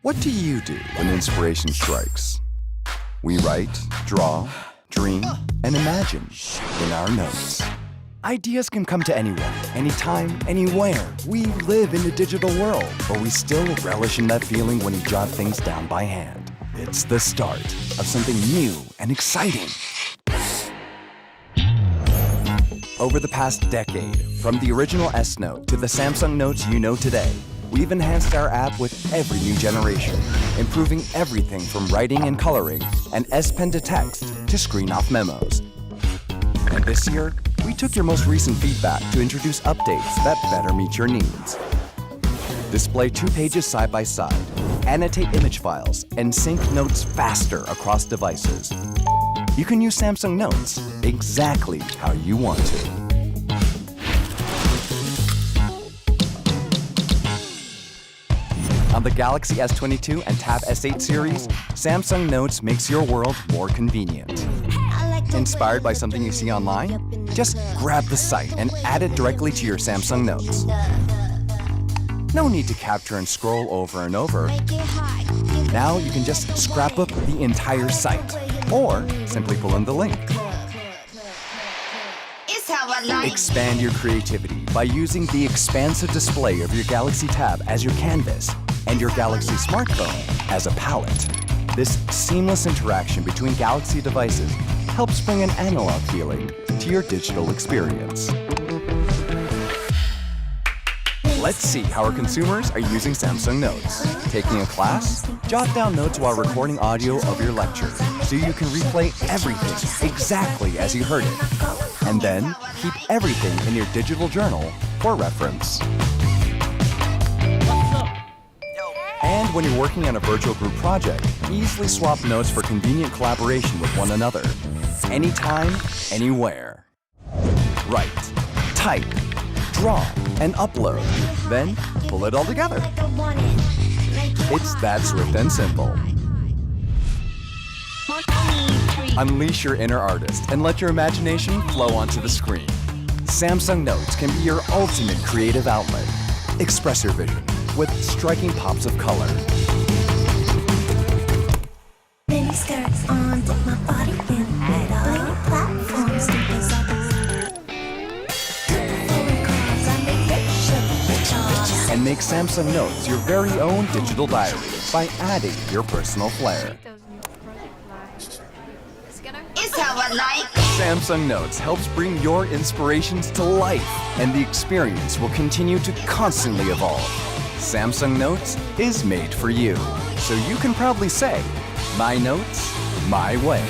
What do you do when inspiration strikes? We write, draw, dream, and imagine in our notes. Ideas can come to anyone, anytime, anywhere. We live in a digital world, but we still relish in that feeling when you jot things down by hand. It's the start of something new and exciting. Over the past decade, from the original S Note to the Samsung Notes you know today, we've enhanced our app with every new generation, improving everything from writing and coloring and S Pen to text to screen-off memos. And this year, we took your most recent feedback to introduce updates that better meet your needs. Display 2 pages side by side, annotate image files, and sync notes faster across devices. You can use Samsung Notes exactly how you want to. On the Galaxy S22 and Tab S8 series, Samsung Notes makes your world more convenient. Inspired by something you see online? Just grab the site and add it directly to your Samsung Notes. No need to capture and scroll over and over. Now you can just scrapbook the entire site, or simply pull in the link. Expand your creativity by using the expansive display of your Galaxy Tab as your canvas and your Galaxy smartphone as a palette. This seamless interaction between Galaxy devices helps bring an analog feeling to your digital experience. Let's see how our consumers are using Samsung Notes. Taking a class? Jot down notes while recording audio of your lecture so you can replay everything exactly as you heard it. And then keep everything in your digital journal for reference. And when you're working on a virtual group project, easily swap notes for convenient collaboration with one another. Anytime, anywhere. Write, type, draw, and upload. Then pull it all together. It's that swift and simple. Unleash your inner artist and let your imagination flow onto the screen. Samsung Notes can be your ultimate creative outlet. Express your vision with striking pops of color. Mini skirts on, dip my body in middle platforms, And make Samsung Notes your very own digital diary by adding your personal flair. It's how I like. Samsung Notes helps bring your inspirations to life, and the experience will continue to constantly evolve. Samsung Notes is made for you, so you can proudly say, "My notes, my way."